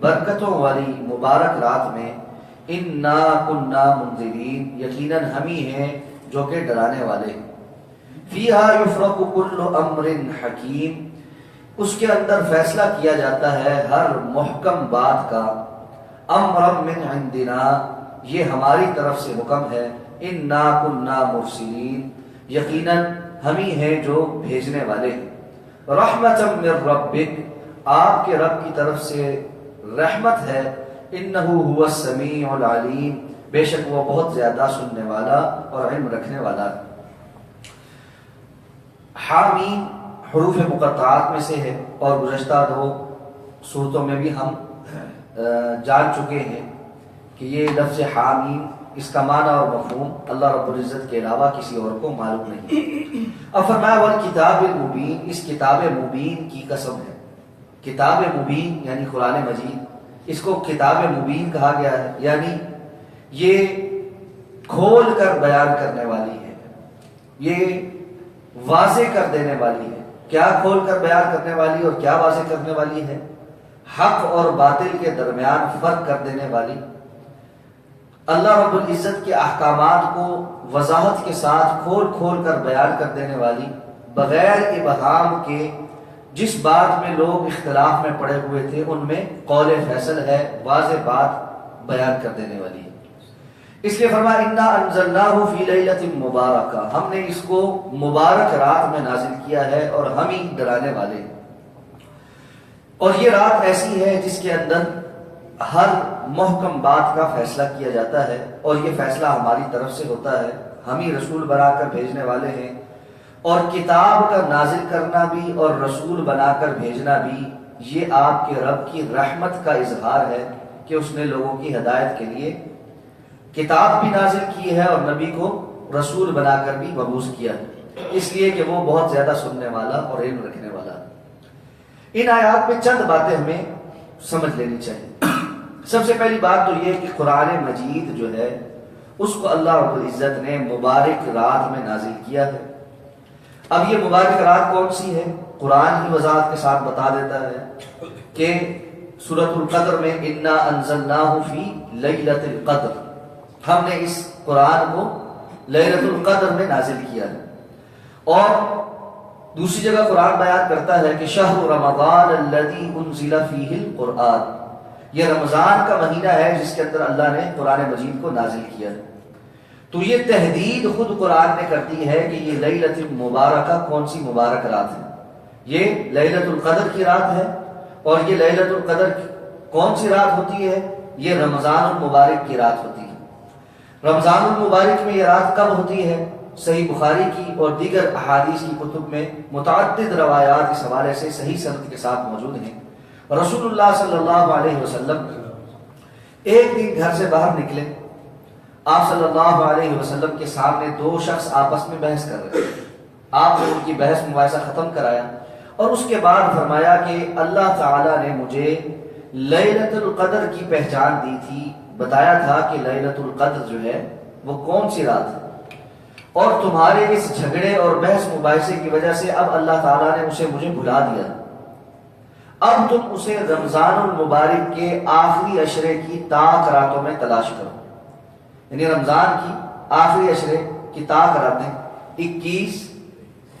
برکتوں والی مبارک رات میں انا کنا منذرین یقیناً ہم ہی ہیں جو کہ ڈرانے والے ہیں. فیہا یفرق کل امر حکیم اس کے اندر فیصلہ کیا جاتا ہے ہر محکم بات کا. امرا من عندنا یہ ہماری طرف سے حکم ہے. انا کنا مرسلین یقیناً ہم ہی ہیں جو بھیجنے والے ہیں. رحمتا من ربک آپ کے رب کی طرف سے رحمت ہے. انہ هو السمیع العلیم بے شک وہ بہت زیادہ سننے والا اور علم رکھنے والا. حامیم حروف مقطعات میں سے ہے اور گزشتہ 2 صورتوں میں بھی ہم جان چکے ہیں کہ یہ لفظ حامیم اس کا معنی اور مفہوم اللہ رب العزت کے علاوہ کسی اور کو معلوم نہیں. اب فرمایا والکتاب المبین اس کتاب مبین کی قسم ہے. کتاب مبین یعنی قرآن مجید اس کو کتاب مبین کہا گیا ہے یعنی یہ کھول کر بیان کرنے والی ہے, یہ واضح کر دینے والی ہے. کیا کھول کر بیان کرنے والی اور کیا واضح کرنے والی ہے؟ حق اور باطل کے درمیان فرق کر دینے والی, اللہ رب العزت کے احکامات کو وضاحت کے ساتھ کھول کھول کر بیان کر دینے والی, بغیر ابہام کے. جس بات میں لوگ اختلاف میں پڑے ہوئے تھے ان میں قول فیصل ہے, واضح بات بیان کر دینے والی ہے. اس لیے فرمایا انا انزلناہ فی لیلۃ مبارکہ ہم نے اس کو مبارک رات میں نازل کیا ہے اور ہم ہی ڈرانے والے ہیں. اور یہ رات ایسی ہے جس کے اندر ہر محکم بات کا فیصلہ کیا جاتا ہے اور یہ فیصلہ ہماری طرف سے ہوتا ہے. ہم ہی رسول بنا کر بھیجنے والے ہیں اور کتاب کا نازل کرنا بھی اور رسول بنا کر بھیجنا بھی یہ آپ کے رب کی رحمت کا اظہار ہے کہ اس نے لوگوں کی ہدایت کے لیے کتاب بھی نازل کی ہے اور نبی کو رسول بنا کر بھی مبعوث کیا ہے, اس لیے کہ وہ بہت زیادہ سننے والا اور علم رکھنے والا. ان آیات میں چند باتیں ہمیں سمجھ لینی چاہیے. سب سے پہلی بات تو یہ کہ قرآن مجید جو ہے اس کو اللہ رب العزت نے مبارک رات میں نازل کیا ہے. اب یہ مبارک رات کون سی ہے؟ قرآن ہی وضاحت کے ساتھ بتا دیتا ہے کہ سورۃ القدر میں انا انزلناہ فی لیلۃ القدر ہم نے اس قرآن کو لیلۃ القدر میں نازل کیا ہے. اور دوسری جگہ قرآن بیان کرتا ہے کہ شہر رمضان الذی انزل فیہ القرآن یہ رمضان کا مہینہ ہے جس کے اندر اللہ نے قرآن مجید کو نازل کیا ہے. تو یہ تحدید خود قرآن نے کر دی ہے کہ یہ لیلۃ المبارکہ کون سی مبارک رات ہے. یہ لیلۃ القدر کی رات ہے اور یہ لیلۃ القدر کون سی رات ہوتی ہے؟ یہ رمضان المبارک کی رات ہوتی ہے. رمضان المبارک میں یہ رات کب ہوتی ہے؟ صحیح بخاری کی اور دیگر احادیث کی کتب میں متعدد روایات اس حوالے سے صحیح سند کے ساتھ موجود ہیں. رسول اللہ صلی اللہ علیہ وسلم ایک دن گھر سے باہر نکلے. آپ صلی اللہ علیہ وسلم کے سامنے 2 شخص آپس میں بحث کر رہے تھے. آپ نے ان کی بحث مباحثہ ختم کرایا اور اس کے بعد فرمایا کہ اللہ تعالیٰ نے مجھے لیلۃ القدر کی پہچان دی تھی, بتایا تھا کہ لیلۃ القدر جو ہے وہ کون سی رات ہے, اور تمہارے اس جھگڑے اور بحث مباحثے کی وجہ سے اب اللہ تعالیٰ نے اسے مجھے بھلا دیا. اب تم اسے رمضان المبارک کے آخری عشرے کی طاق راتوں میں تلاش کرو. یعنی رمضان کی آخری عشرے کی طاق راتیں 21,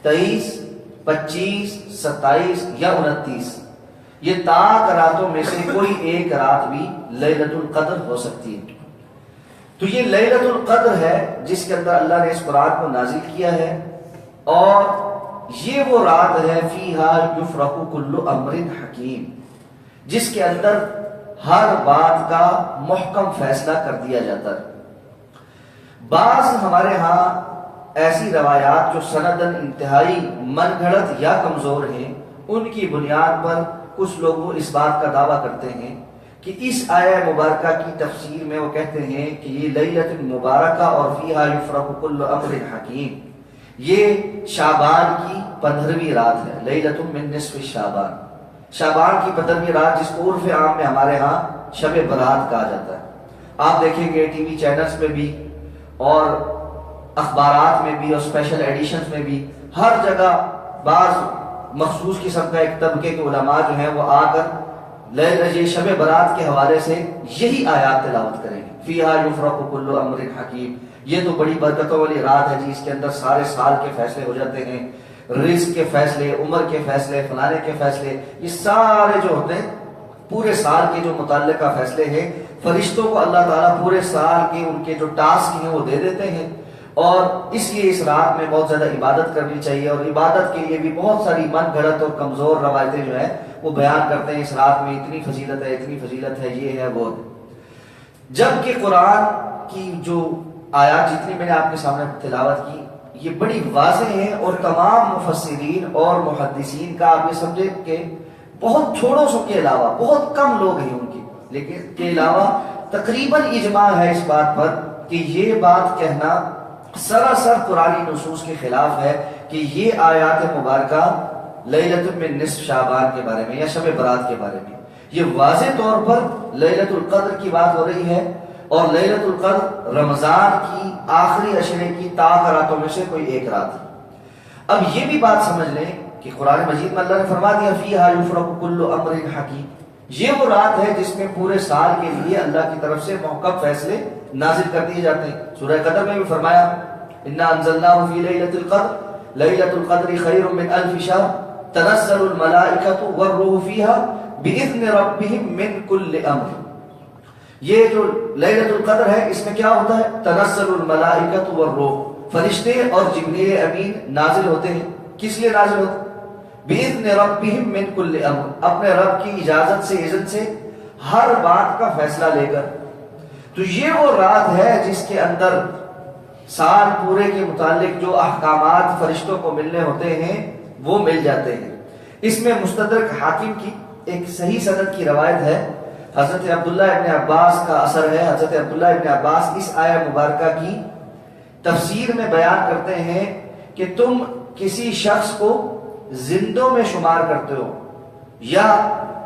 23, 25, 27 یا 29 یہ طاق راتوں میں سے کوئی ایک رات بھی لیلۃ القدر ہو سکتی ہے. تو یہ لیلۃ القدر ہے جس کے اندر اللہ نے اس قرآن کو نازل کیا ہے اور یہ وہ رات ہے فیہا یفرق کل امر حکیم جس کے اندر ہر بات کا محکم فیصلہ کر دیا جاتا ہے. بعض ہمارے ہاں ایسی روایات جو سندن انتہائی من گھڑت یا کمزور ہیں ان کی بنیاد پر کچھ لوگ وہ اس بات کا دعویٰ کرتے ہیں کہ اس آیہ مبارکہ کی تفسیر میں وہ کہتے ہیں کہ یہ لیلۃ مبارکہ اور فیہا یفرق کل امر حکیم یہ شعبان کی 15ویں رات ہے. لیلۃ من نصف شعبان شعبان کی 15ویں رات جس کو عرف عام میں ہمارے ہاں شب برات کہا جاتا ہے. آپ دیکھیں گے ٹی وی چینلز میں بھی اور اخبارات میں بھی اور اسپیشل ایڈیشنز میں بھی ہر جگہ بعض مخصوص قسم کا ایک طبقے کے علماء جو ہیں وہ آ کر یہ شب برات کے حوالے سے یہی آیات تلاوت کریں گے. فیہا یفرق کل امر حکیم. یہ تو بڑی برکتوں والی رات ہے جی، اس کے اندر سارے سال کے فیصلے ہو جاتے ہیں، رزق کے فیصلے، عمر کے فیصلے، فلانے کے فیصلے، یہ سارے جو ہوتے ہیں پورے سال کے جو متعلقہ فیصلے ہیں، فرشتوں کو اللہ تعالیٰ پورے سال کے ان کے جو ٹاسک ہیں وہ دے دیتے ہیں. اور اس لیے اس رات میں بہت زیادہ عبادت کرنی چاہیے، اور عبادت کے لیے بھی بہت ساری من گھڑت اور کمزور روایتیں جو ہیں وہ بیان کرتے ہیں اس رات میں اتنی فضیلت ہے، اتنی فضیلت ہے، یہ ہے وہ ہے. جبکہ قرآن کی جو آیات جتنی میں نے آپ کے سامنے تلاوت کی یہ بڑی واضح ہیں، اور تمام مفسرین اور محدثین کا آپ یہ سمجھے کہ بہت تھوڑوں سو کے علاوہ بہت کم لوگ ہیں ان کی، لیکن کے علاوہ تقریباً اجماع ہے اس بات پر کہ یہ بات کہنا سراسر قرآنی نصوص کے خلاف ہے کہ یہ آیات مبارکہ لیلۃ من نصف شعبان کے بارے میں یا شب برات کے بارے میں یہ واضح طور پر لیلۃ القدر کی بات ہو رہی ہے، اور لیلۃ القدر رمضان کی آخری عشرے کی طاق راتوں میں سے کوئی ایک رات ہے. اب یہ بھی بات سمجھ لیں کہ قرآن مجید میں اللہ نے فرما دیا فیہا یفرق کل امر حکیم، یہ وہ رات ہے جس میں پورے سال کے لیے اللہ کی طرف سے محکم فیصلے نازل کر دیے جاتے ہیں. سورہ قدر میں بھی فرمایا انا انزلناہ فی لیلۃ القدر لیلۃ القدر خیر من الف شہر تنزل الملائکۃ والروح فیہا باذن ربہم من کل امر. یہ جو لیلۃ القدر ہے اس میں کیا ہوتا ہے؟ تنزل الملائکۃ والروح، فرشتے اور جبریل امین نازل ہوتے ہیں. کس لیے نازل ہوتے ہیں؟ باذن ربہم من کل امر، اپنے رب کی اجازت سے، اذن سے ہر بات کا فیصلہ لے کر. تو یہ وہ رات ہے جس کے اندر سال پورے کے متعلق جو احکامات فرشتوں کو ملنے ہوتے ہیں وہ مل جاتے ہیں. اس میں مستدرک حاکم کی ایک صحیح سند کی روایت ہے، حضرت عبداللہ ابن عباس کا اثر ہے. حضرت عبداللہ ابن عباس اس آیہ مبارکہ کی تفسیر میں بیان کرتے ہیں کہ تم کسی شخص کو زندوں میں شمار کرتے ہو، یا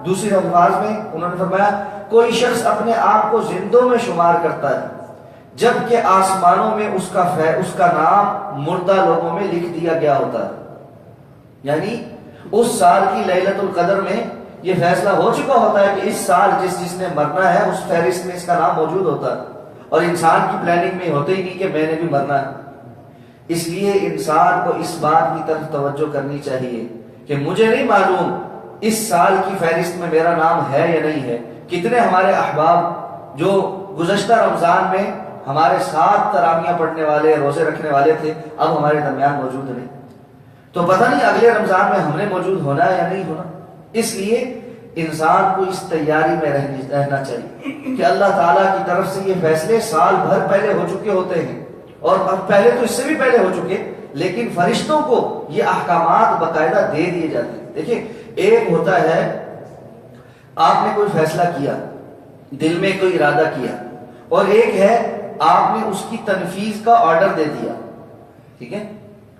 دوسرے الفاظ میں انہوں نے فرمایا کوئی شخص اپنے آپ کو زندوں میں شمار کرتا ہے جبکہ آسمانوں میں اس کا نام مردہ لوگوں میں لکھ دیا گیا ہوتا ہے. یعنی اس سال کی لیلۃ القدر میں یہ فیصلہ ہو چکا ہوتا ہے کہ اس سال جس نے مرنا ہے اس فہرست میں اس کا نام موجود ہوتا ہے، اور انسان کی پلاننگ میں ہوتے ہی نہیں کہ میں نے بھی مرنا ہے. اس لیے انسان کو اس بات کی طرف توجہ کرنی چاہیے کہ مجھے نہیں معلوم اس سال کی فہرست میں میرا نام ہے یا نہیں ہے. کتنے ہمارے احباب جو گزشتہ رمضان میں ہمارے ساتھ تراویحیں پڑھنے والے، روزے رکھنے والے تھے، اب ہمارے درمیان موجود نہیں، تو پتہ نہیں اگلے رمضان میں ہم نے موجود ہونا ہے یا نہیں ہونا. اس لیے انسان کو اس تیاری میں رہنا چاہیے کہ اللہ تعالیٰ کی طرف سے یہ فیصلے سال بھر پہلے ہو چکے ہوتے ہیں، اور اب پہلے تو اس سے بھی پہلے ہو چکے، لیکن فرشتوں کو یہ احکامات باقاعدہ دے دیے جاتے ہیں. دیکھیں ایک ہوتا ہے آپ نے کوئی فیصلہ کیا، دل میں کوئی ارادہ کیا، اور ایک ہے آپ نے اس کی تنفیذ کا آرڈر دے دیا. ٹھیک ہے،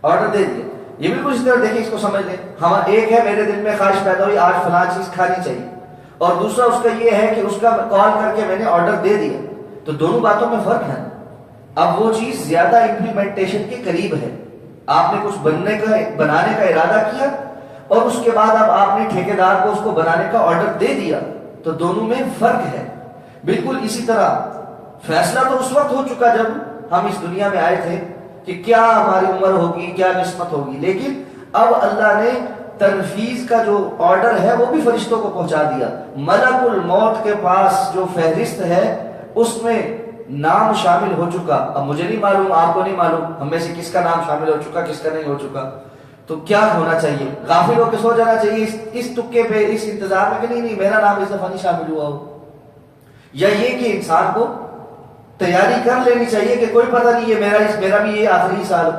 آرڈر دے دیا. یہ بالکل اس طرح دیکھیں، اس کو سمجھ لیں. ہم ایک ہے میرے دل میں خواہش پیدا ہوئی آج فلاں چیز کھانی چاہیے، اور دوسرا اس کا یہ ہے کہ اس کا کال کر کے میں نے آرڈر دے دیا. تو دونوں باتوں میں فرق ہے. اب وہ چیز زیادہ امپلیمنٹیشن کے قریب ہے. آپ نے کچھ بنانے کا ارادہ کیا، اور اس کے بعد اب آپ نے ٹھیکیدار کو اس کو بنانے کا آرڈر دے دیا، تو دونوں میں فرق ہے. بالکل اسی طرح فیصلہ تو اس وقت ہو چکا جب ہم اس دنیا میں آئے تھے کہ کیا ہماری عمر ہوگی، کیا قسمت ہوگی، لیکن اب اللہ نے تنفیذ کا جو آرڈر ہے وہ بھی فرشتوں کو پہنچا دیا. ملک الموت کے پاس جو فہرست ہے اس میں نام شامل ہو چکا. اب مجھے نہیں معلوم، آپ کو نہیں معلوم ہم میں سے کس کا نام شامل ہو چکا، کس کا نہیں ہو چکا. تو کیا ہونا چاہیے؟ غافل ہو کے سو جانا چاہیے اس تکے پہ، اس انتظار میں کہ نہیں میرا نام اس دفعہ نہیں شامل ہوا ہو. یا یہ کہ انسان کو تیاری کر لینی چاہیے کہ کوئی پتہ نہیں یہ میرا بھی یہ آخری سال،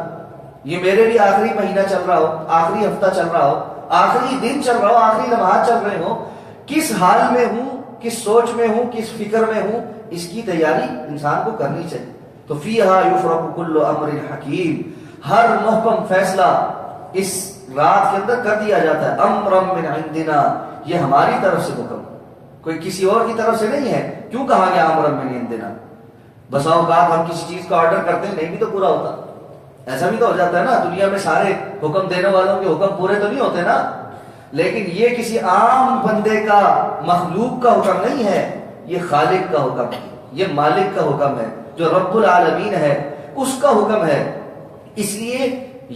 یہ میرے بھی آخری مہینہ چل رہا ہو، آخری ہفتہ چل رہا ہو، آخری دن چل رہا ہو، آخری لمحات چل رہے ہوں، کس حال میں ہوں، کس سوچ میں ہوں، کس فکر میں ہوں، اس کی تیاری انسان کو کرنی چاہیے. تو فیہا یفرق کل امر حکیم، ہر محکم فیصلہ اس رات کے اندر کر دیا جاتا ہے. امرا من عندنا، یہ ہماری طرف سے حکم، کوئی کسی اور کی طرف سے نہیں ہے. کیوں کہا گیا امرا من عندنا؟ بسا اوقات ہم کسی چیز کا آرڈر کرتے ہیں نہیں بھی تو پورا ہوتا. ایسا بھی تو ہو جاتا ہے نا، دنیا میں سارے حکم دینے والوں کے حکم پورے تو نہیں ہوتے نا. لیکن یہ کسی عام بندے کا مخلوق کا حکم نہیں ہے، یہ خالق کا حکم ہے، یہ مالک کا حکم ہے، جو رب العالمین ہے اس کا حکم ہے۔ اس لیے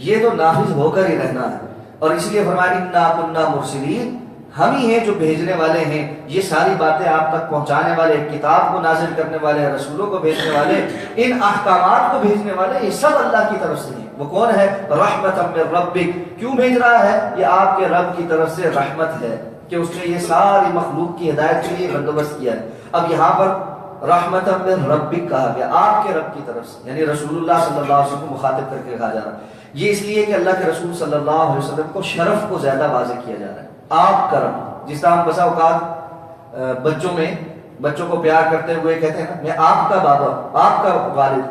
یہ تو نافذ ہو کر ہی رہنا ہے، اور اس لیے فرمایا انا کنا مرسلین، ہم ہی ہیں جو بھیجنے والے ہیں، یہ ساری باتیں آپ تک پہنچانے والے، کتاب کو نازل کرنے والے، رسولوں کو بھیجنے والے، ان احکامات کو بھیجنے والے، یہ سب اللہ کی طرف سے ہیں۔ وہ کون ہے؟ رحمتا من ربک، کیوں بھیج رہا ہے؟ یہ آپ کے رب کی طرف سے رحمت ہے کہ اس نے یہ ساری مخلوق کی ہدایت کے لیے بندوبست کیا ہے۔ اب یہاں پر رحمتا من ربک کہا گیا، آپ کے رب کی طرف سے، یعنی رسول اللہ صلی اللہ علیہ وسلم کو مخاطب کر کے کہا جا رہا ہے۔ یہ اس لیے کہ اللہ کے رسول صلی اللہ علیہ وسلم کو شرف کو زیادہ واضح کیا جا رہا ہے، آپ کا رب۔ جس طرح ہم بسا اوقات بچوں کو پیار کرتے ہوئے کہتے ہیں نا میں آپ کا بابا، آپ کا والد،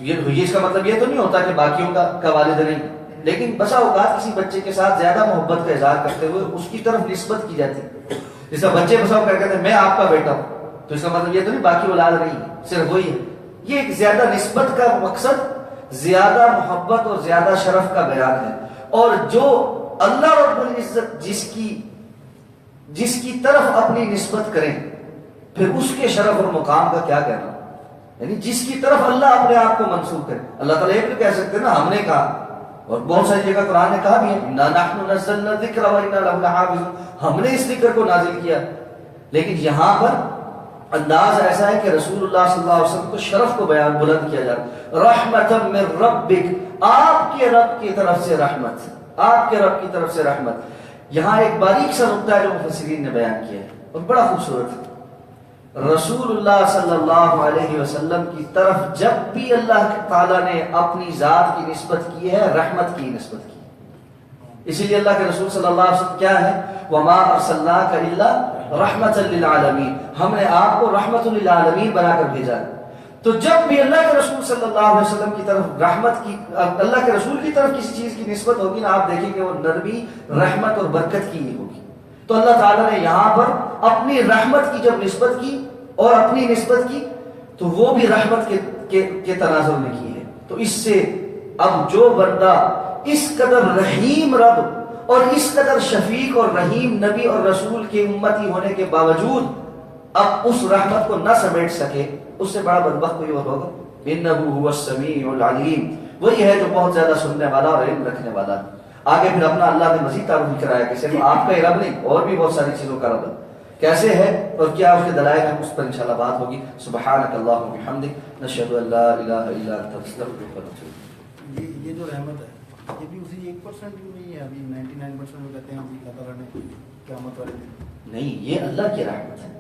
یہ اس کا مطلب یہ تو نہیں ہوتا کہ باقیوں کا والد نہیں، لیکن بسا اوقات کسی بچے کے ساتھ زیادہ محبت کا اظہار کرتے ہوئے اس کی طرف نسبت کی جاتی ہے۔ جس طرح بچے بسا اوقات کہتے ہیں میں آپ کا بیٹا ہوں، تو اس کا مطلب یہ تو نہیں باقی اولاد نہیں ہے، صرف وہی ہے۔ یہ ایک زیادہ نسبت کا مقصد زیادہ محبت اور زیادہ شرف کا بیان ہے، اور جو اللہ رب العزت جس کی طرف اپنی نسبت کریں پھر اس کے شرف اور مقام کا کیا کہنا، یعنی جس کی طرف اللہ اپنے آپ کو منسوب کرے۔ اللہ تعالیٰ یہ بھی کہہ سکتے ہیں نا ہم نے کہا، اور بہت ساری جگہ قرآن نے کہا بھی ہے اِنَّا نَحْنُ نَزَّلْنَا الذِّكْرَ وَإِنَّا لَهُ لَحَافِظُونَ، ہم نے اس ذکر کو نازل کیا۔ لیکن یہاں پر انداز ایسا ہے کہ رسول اللہ صلی اللہ علیہ وسلم کو شرف کو بیان بلند کیا جا رہا، رحمتا من ربک، آپ کے رب کی طرف سے رحمت، آپ کے رب کی طرف سے رحمت۔ یہاں ایک باریک سا نقطہ ہے جو مفسرین نے بیان کیا ہے اور بڑا خوبصورت ہے۔ رسول اللہ صلی اللہ علیہ وسلم کی طرف جب بھی اللہ تعالیٰ نے اپنی ذات کی نسبت کی ہے، رحمت کی نسبت کی، اسی لیے اللہ کے رسول صلی اللہ علیہ وسلم کیا ہے؟ وَمَا أَرْسَلْنَاكَ إِلَّا رَحْمَةً لِلْعَالَمِينَ، ہم نے آپ کو رحمت للعالمین بنا کر بھیجا ہے۔ تو جب بھی اللہ کے رسول صلی اللہ علیہ وسلم کی طرف رحمت کی، اللہ کے رسول کی طرف کسی چیز کی نسبت ہوگی نا، آپ دیکھیں کہ وہ نرمی، رحمت اور برکت کی ہی ہوگی۔ تو اللہ تعالیٰ نے یہاں پر اپنی رحمت کی جب نسبت کی اور اپنی نسبت کی تو وہ بھی رحمت کے تناظر میں کی ہے۔ تو اس سے اب جو بندہ اس قدر رحیم رب اور اس قدر شفیق اور رحیم نبی اور رسول کے امتی ہونے کے باوجود اب اس رحمت کو نہ سمیٹ سکے، اس سے بڑا بدبخت کوئی اور ہوگا؟ انہ هو السمیع العلیم، وہی ہے جو بہت زیادہ سننے والا اور علم رکھنے والا ہے۔ آگے پھر اپنا اللہ نے مزید تعارف کرایا کہ صرف آپ کا ہی رب نہیں، اور بھی بہت ساری چیزوں کا رب ہے، کیسے ہے اور کیا اس کے دلائل ہیں، اس پر انشاءاللہ بات ہوگی۔ سبحانک اللہم وبحمدک، نشہد ان لا الہ الا انت، نستغفرک ونتوب الیک۔ یہ جو رحمت ہے یہ بھی اسی 1% کیوں نہیں ہے؟ ابھی 99% میں کہتے ہیں اللہ تعالیٰ نے قیامت والے دن۔ نہیں، یہ اللہ کی رحمت ہے،